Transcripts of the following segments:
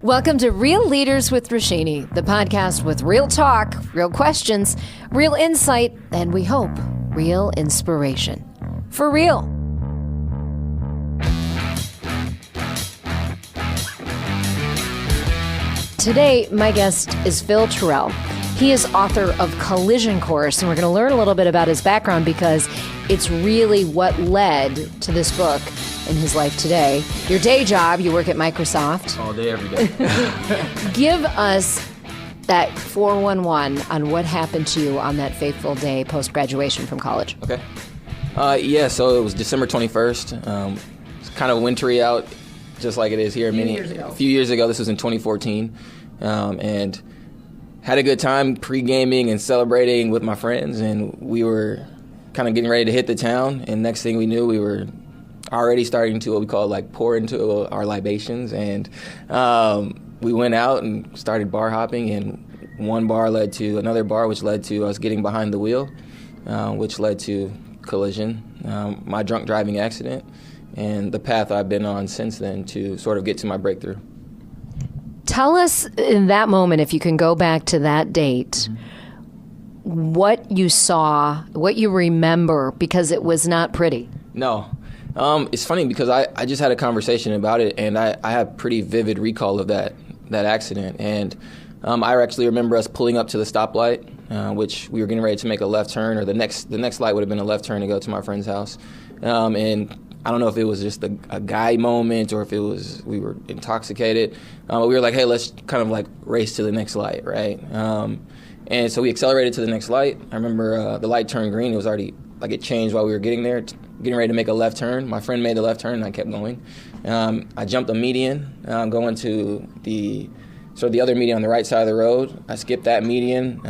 Welcome to Real Leaders with Roshini, the podcast with real talk, real questions, real insight, and we hope, real inspiration. For real. Today, my guest is Phil Terrill. He is author of Collision Course, and we're going to learn a little bit about his background because it's really what led to this book in his life today. Your day job, you work at Microsoft. All day, every day. Give us that 411 on what happened to you on that fateful day post-graduation from college. Okay. So it was December 21st. It's kind of wintry out, just like it is here. A few years ago. This was in 2014. And had a good time pre-gaming and celebrating with my friends. And we were kind of getting ready to hit the town. And next thing we knew, we were already starting to what we call pour into our libations. And we went out and started bar hopping. And one bar led to another bar, which led to us getting behind the wheel, which led to collision, my drunk driving accident, and the path I've been on since then to sort of get to my breakthrough. Tell us in that moment, if you can go back to that date, what you saw, what you remember, because it was not pretty. No. It's funny because I just had a conversation about it, and I have pretty vivid recall of that accident. And I actually remember us pulling up to the stoplight, which we were getting ready to make a left turn, or the next light would have been a left turn to go to my friend's house. And I don't know if it was just a guy moment or if it was we were intoxicated. But we were like, hey, let's kind of race to the next light, right? And so we accelerated to the next light. I remember the light turned green. It was already it changed while we were getting there, getting ready to make a left turn. My friend made the left turn, and I kept going. I jumped a median, going to the other median on the right side of the road. I skipped that median,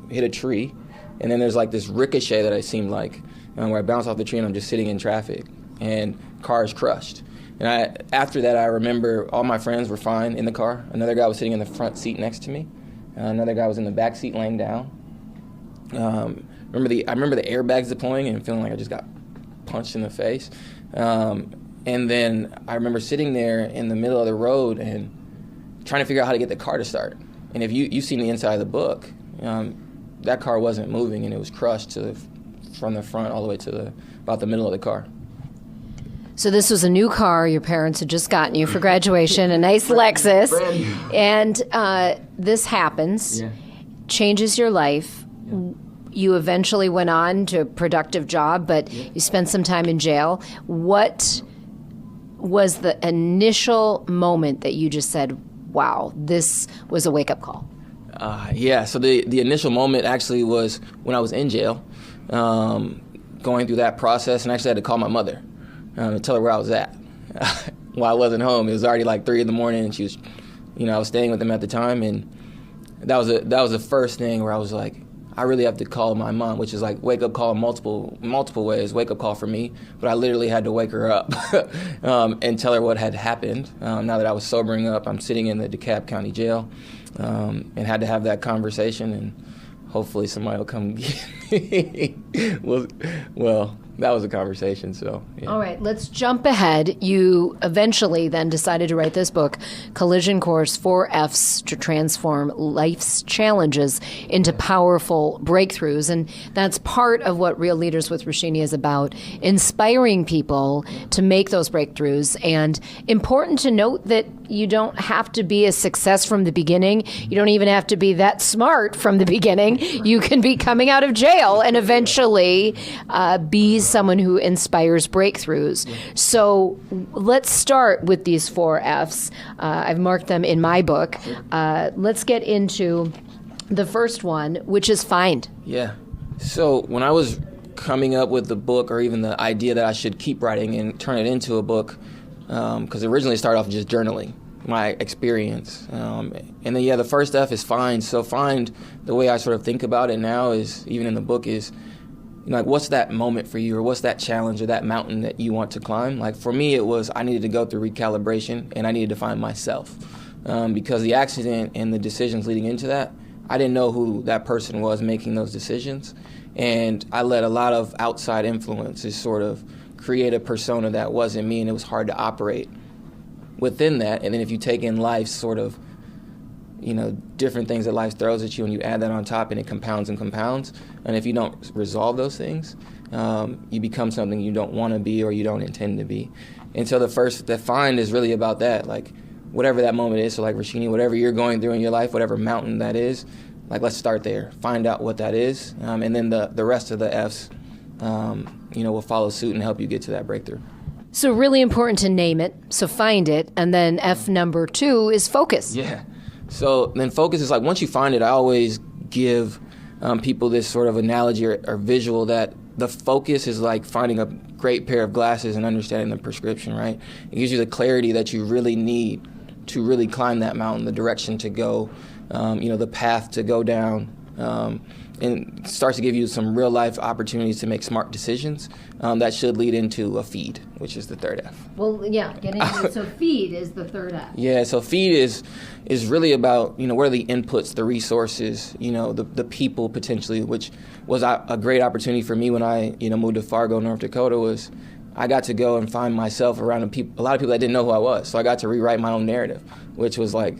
hit a tree, and then there's this ricochet that it seemed like, where I bounced off the tree and I'm just sitting in traffic, and cars crushed. And after that, I remember all my friends were fine in the car. Another guy was sitting in the front seat next to me. Another guy was in the back seat laying down. I remember the airbags deploying and feeling like I just got punched in the face. And then I remember sitting there in the middle of the road and trying to figure out how to get the car to start. And if you've seen the inside of the book, that car wasn't moving, and it was crushed from the front all the way to about the middle of the car. So this was a new car your parents had just gotten you for graduation, a nice Lexus, and this happens, changes your life. Yeah. You eventually went on to a productive job, but you spent some time in jail. What was the initial moment that you just said, wow, this was a wake-up call? So the initial moment actually was when I was in jail, going through that process, and actually had to call my mother to tell her where I was at. While I wasn't home, it was already 3 in the morning, and she was, I was staying with them at the time, and that was the first thing where I was like, I really have to call my mom, which is wake up call in multiple ways, wake up call for me. But I literally had to wake her up and tell her what had happened. Now that I was sobering up, I'm sitting in the DeKalb County Jail and had to have that conversation, and hopefully somebody will come get me. Well, that was a conversation, so. Yeah. All right, let's jump ahead. You eventually then decided to write this book, Collision Course, 4 F's to transform life's challenges into powerful breakthroughs. And that's part of what Real Leaders with Roshini is about, inspiring people to make those breakthroughs. And important to note that you don't have to be a success from the beginning. You don't even have to be that smart from the beginning. You can be coming out of jail and eventually be someone who inspires breakthroughs. So let's start with these 4 F's. I've marked them in my book. Let's get into the first one, which is find. Yeah. So when I was coming up with the book, or even the idea that I should keep writing and turn it into a book, because originally it started off just journaling my experience. And then, the first F is find. So find, the way I sort of think about it now is, even in the book, is what's that moment for you, or what's that challenge or that mountain that you want to climb? For me, it was I needed to go through recalibration, and I needed to find myself. Because the accident and the decisions leading into that, I didn't know who that person was making those decisions. And I let a lot of outside influences sort of create a persona that wasn't me, and it was hard to operate within that. And then if you take in life's sort of different things that life throws at you, and you add that on top, and it compounds and compounds. And if you don't resolve those things, you become something you don't want to be or you don't intend to be. And so the find is really about that, like whatever that moment is. So like Roshini, whatever you're going through in your life, whatever mountain that is, like let's start there, find out what that is, and then the rest of the F's, will follow suit and help you get to that breakthrough. So really important to name it, so find it, and then F number 2 is focus. Yeah. So then focus is like, once you find it, I always give people this sort of analogy or visual that the focus is like finding a great pair of glasses and understanding the prescription, right? It gives you the clarity that you really need to really climb that mountain, the direction to go, the path to go down, and starts to give you some real life opportunities to make smart decisions that should lead into a feed, which is the third F. Well, yeah, get into it. So feed is the third F. Yeah, so feed is really about, what are the inputs, the resources, the people potentially, which was a great opportunity for me when I, moved to Fargo, North Dakota. Was I got to go and find myself around a lot of people that didn't know who I was. So I got to rewrite my own narrative, which was like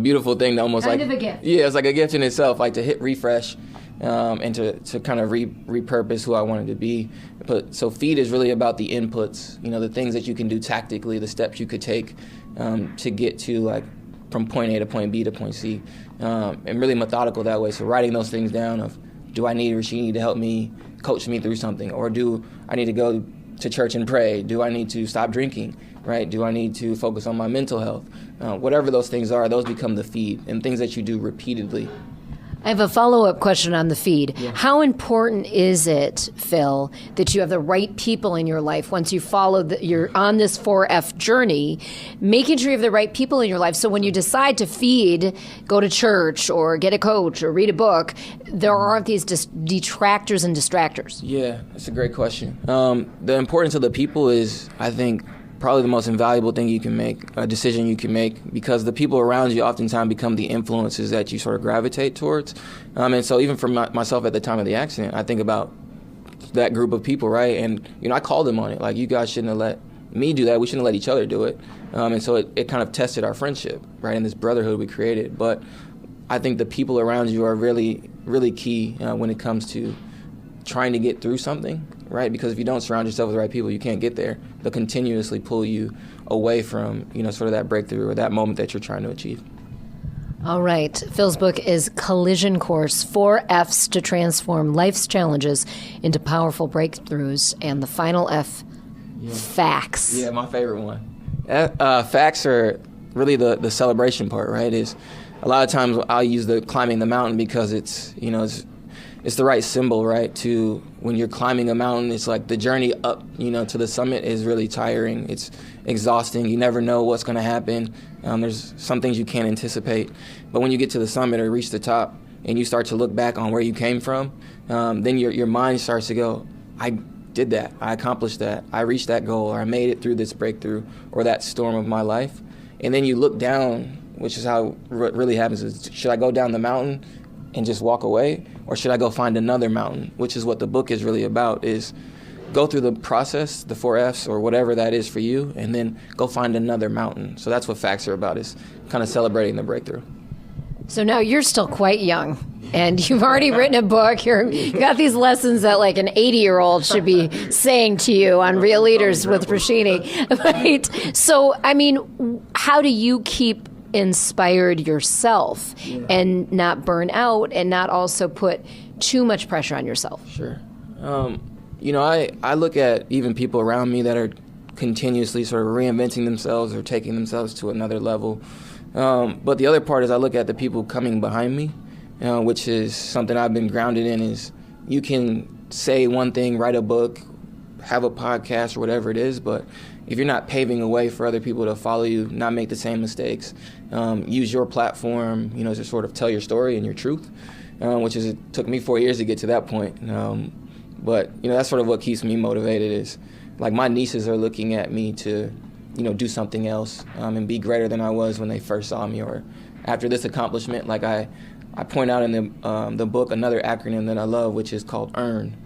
beautiful thing to almost kind of a gift. Yeah, it's like a gift in itself, like to hit refresh and to kind of repurpose who I wanted to be. So feed is really about the inputs, the things that you can do tactically, the steps you could take to get to like from point A to point B to point C, and really methodical that way. So writing those things down of, do I need Roshini to help me, coach me through something, or do I need to go to church and pray? Do I need to stop drinking? Right? Do I need to focus on my mental health? Whatever those things are, those become the feed, and things that you do repeatedly. I have a follow-up question on the feed. Yeah. How important is it, Phil, that you have the right people in your life once you follow you're on this 4F journey, making sure you have the right people in your life so when you decide to feed, go to church or get a coach or read a book, there aren't these detractors and distractors? Yeah, that's a great question. The importance of the people is, I think, probably the most invaluable thing you can make, a decision you can make, because the people around you oftentimes become the influences that you sort of gravitate towards. And so even for myself at the time of the accident, I think about that group of people, right? And, I called them on it. Like, you guys shouldn't have let me do that. We shouldn't have let each other do it. And so it kind of tested our friendship, right, and this brotherhood we created. But I think the people around you are really, really key when it comes to trying to get through something, right? Because if you don't surround yourself with the right people, you can't get there. They'll continuously pull you away from, sort of that breakthrough or that moment that you're trying to achieve. All right. Phil's book is Collision Course, 4 F's to Transform Life's Challenges into Powerful Breakthroughs. And the final F, facts. Yeah, my favorite one. Facts are really the celebration part, right? Is a lot of times I'll use the climbing the mountain because it's the right symbol, right? To when you're climbing a mountain, it's like the journey up, to the summit is really tiring. It's exhausting. You never know what's going to happen. There's some things you can't anticipate. But when you get to the summit or reach the top and you start to look back on where you came from, then your mind starts to go, I did that. I accomplished that. I reached that goal, or I made it through this breakthrough or that storm of my life. And then you look down, which is how what really happens is, should I go down the mountain and just walk away, or should I go find another mountain, which is what the book is really about, is go through the process, the 4 F's, or whatever that is for you, and then go find another mountain. So that's what facts are about, is kind of celebrating the breakthrough. So now you're still quite young, and you've already written a book. You got these lessons that like an 80-year-old should be saying to you on Real Leaders with Roshini. Right? So, how do you keep inspired yourself and not burn out and not also put too much pressure on yourself? Sure. I look at even people around me that are continuously sort of reinventing themselves or taking themselves to another level. But the other part is I look at the people coming behind me, which is something I've been grounded in, is you can say one thing, write a book, have a podcast or whatever it is, but if you're not paving a way for other people to follow you, not make the same mistakes, use your platform, to sort of tell your story and your truth, which is, it took me 4 years to get to that point. But that's sort of what keeps me motivated, is like my nieces are looking at me to, do something else and be greater than I was when they first saw me, or after this accomplishment. Like I point out in the book another acronym that I love, which is called EARN.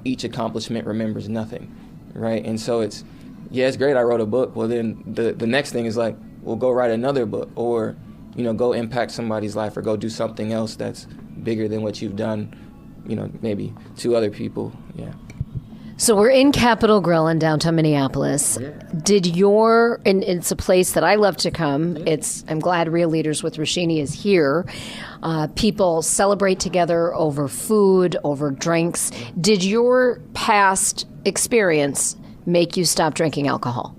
Each accomplishment remembers nothing, right? And so it's great I wrote a book. Well, then the next thing is like, well, go write another book, or go impact somebody's life or go do something else that's bigger than what you've done, maybe to other people. Yeah. So we're in Capitol Grille in downtown Minneapolis. Yeah. And it's a place that I love to come. Yeah. I'm glad Real Leaders with Roshini is here. People celebrate together over food, over drinks. Did your past experience make you stop drinking alcohol?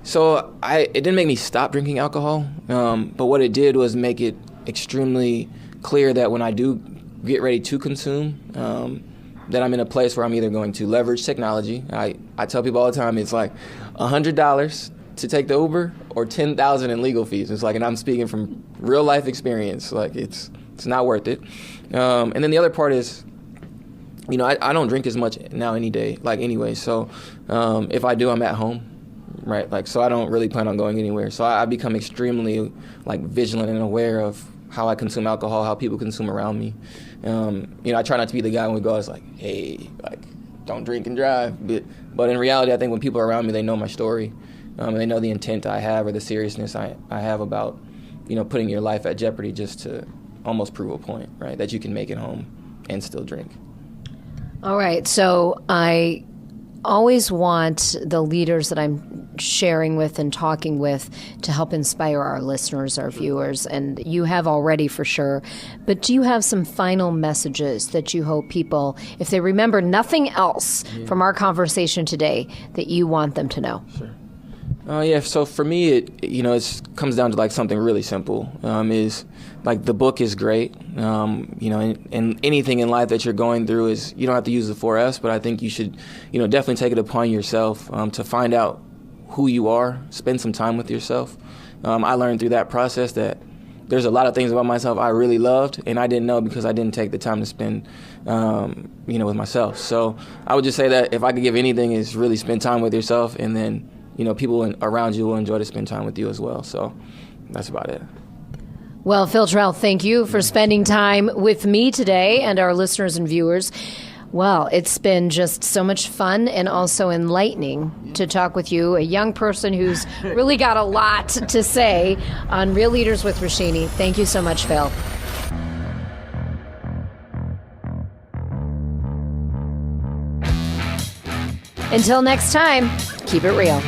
So it didn't make me stop drinking alcohol, but what it did was make it extremely clear that when I do get ready to consume, that I'm in a place where I'm either going to leverage technology. I tell people all the time, it's like $100 to take the Uber or $10,000 in legal fees. It's like, and I'm speaking from real life experience. Like it's not worth it. And then the other part is, I don't drink as much now any day, like anyway. So if I do, I'm at home, right? Like, so I don't really plan on going anywhere. So I become extremely like vigilant and aware of how I consume alcohol, how people consume around me. I try not to be the guy when we go, it's like, hey, like, don't drink and drive. But in reality, I think when people are around me, they know my story. And they know the intent I have or the seriousness I have about, putting your life at jeopardy just to almost prove a point, right? That you can make it home and still drink. All right. So I always want the leaders that I'm sharing with and talking with to help inspire our listeners, our viewers, and you have already for sure. But do you have some final messages that you hope people, if they remember nothing else from our conversation today, that you want them to know? Sure. So for me, it comes down to like something really simple. Is like the book is great. And anything in life that you're going through is, you don't have to use the 4Fs, but I think you should, definitely take it upon yourself to find out who you are, spend some time with yourself. I learned through that process that there's a lot of things about myself I really loved, and I didn't know because I didn't take the time to spend, with myself. So I would just say that if I could give anything, is really spend time with yourself, and then people around you will enjoy to spend time with you as well. So that's about it. Well, Phil Terrill, thank you for spending time with me today and our listeners and viewers. Well, it's been just so much fun and also enlightening to talk with you, a young person who's really got a lot to say on Real Leaders with Roshini. Thank you so much, Phil. Until next time, keep it real.